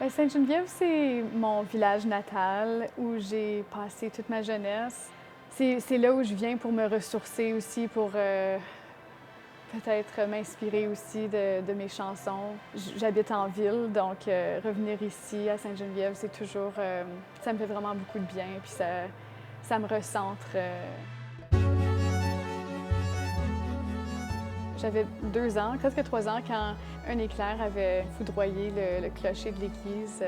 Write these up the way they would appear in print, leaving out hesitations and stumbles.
Sainte-Geneviève, c'est mon village natal où j'ai passé toute ma jeunesse. C'est là où je viens pour me ressourcer aussi, pour peut-être m'inspirer aussi de mes chansons. J'habite en ville, donc revenir ici à Sainte-Geneviève, c'est toujours, ça me fait vraiment beaucoup de bien, puis ça me recentre. J'avais 2 ans, presque 3 ans, quand un éclair avait foudroyé le clocher de l'église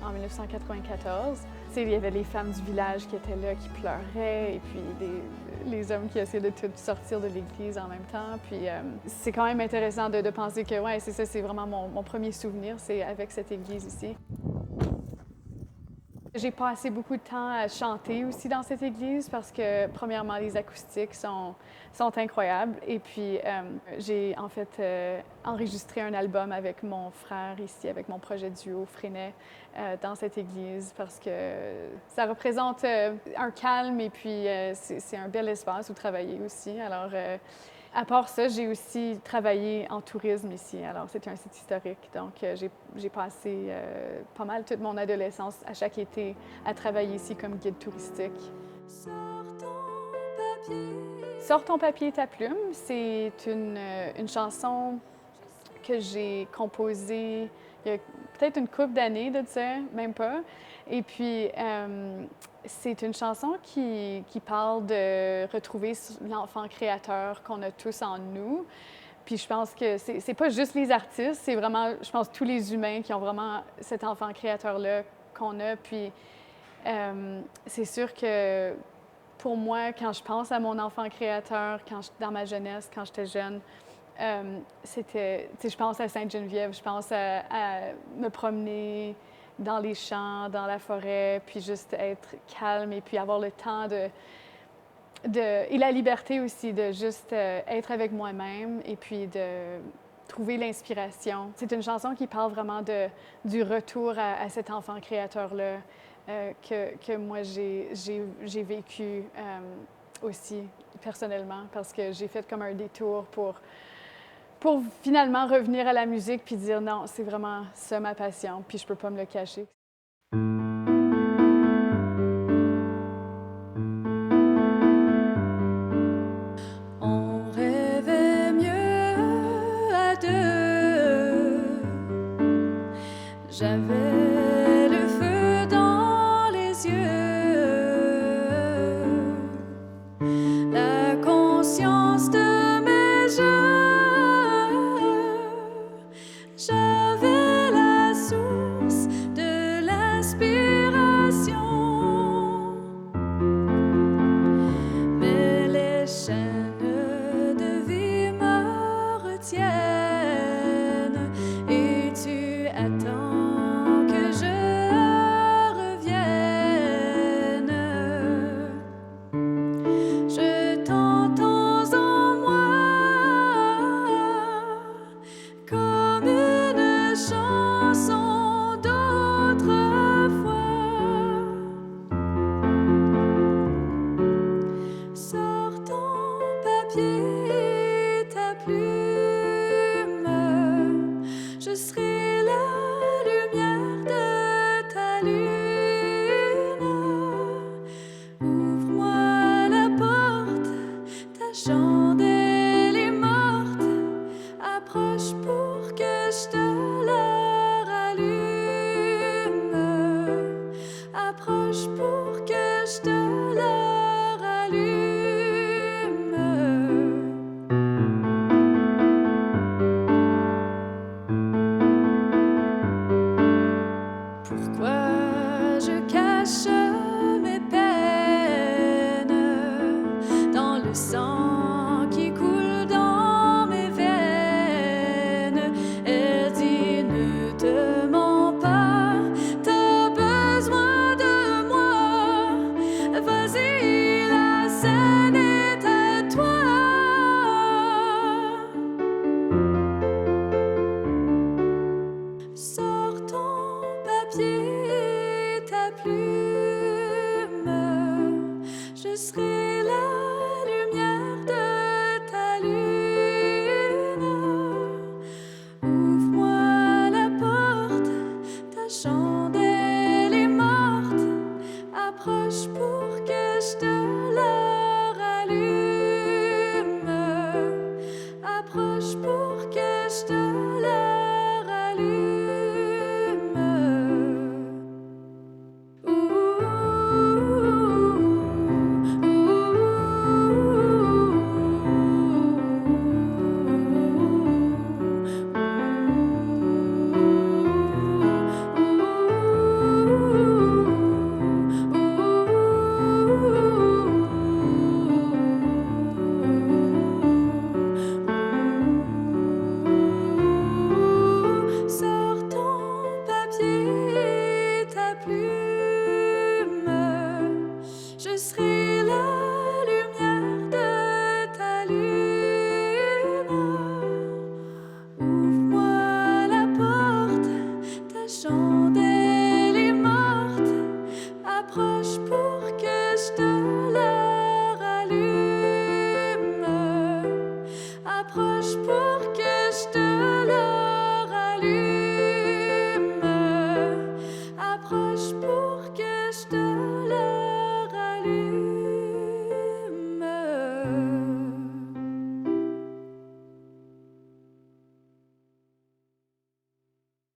en 1994. Il y avait les femmes du village qui étaient là, qui pleuraient, et puis les hommes qui essayaient de tout sortir de l'église en même temps. Puis c'est quand même intéressant de penser que, ouais, c'est ça, c'est vraiment mon premier souvenir, c'est avec cette église ici. J'ai passé beaucoup de temps à chanter aussi dans cette église parce que, premièrement, les acoustiques sont incroyables. Et puis, j'ai en fait enregistré un album avec mon frère ici, avec mon projet duo Freinet, dans cette église parce que ça représente un calme et puis c'est un bel espace où travailler aussi. Alors, à part ça, j'ai aussi travaillé en tourisme ici. Alors, c'est un site historique. Donc, j'ai passé pas mal toute mon adolescence à chaque été à travailler ici comme guide touristique. Sors ton papier et ta plume, c'est une chanson que j'ai composée il y a peut-être une couple d'années de ça, même pas. Et puis, c'est une chanson qui parle de retrouver l'enfant créateur qu'on a tous en nous. Puis je pense que c'est pas juste les artistes, c'est vraiment, je pense, tous les humains qui ont vraiment cet enfant créateur-là qu'on a. Puis c'est sûr que pour moi, quand je pense à mon enfant créateur, dans ma jeunesse, quand j'étais jeune, c'était, tu sais, je pense à Sainte-Geneviève, je pense à me promener dans les champs, dans la forêt, puis juste être calme et puis avoir le temps et la liberté aussi de juste être avec moi-même et puis de trouver l'inspiration. C'est une chanson qui parle vraiment du retour à cet enfant créateur-là que moi j'ai vécu aussi personnellement parce que j'ai fait comme un détour pour finalement revenir à la musique puis dire non, c'est vraiment ça ma passion, puis je peux pas me le cacher. On rêvait mieux à deux. J'avais le feu dans les yeux, la conscience de mes jeux. J'avais la source de l'inspiration, mais les chaînes de vie me retiennent et tu attends que je revienne. Je t'entends en moi comme une chanson d'autrefois. Sors ton papier, ta plume, je serai la lumière de ta lune. Ouvre-moi la porte, ta chandelle est morte. Approche pour que je te la rallume. Approche pour que je te la rallume. Pourquoi je cache mes peines dans le sang qui coule dans mes veines? Elle dit ne te mens pas, t'as besoin de moi. Vas-y, la scène est à toi. So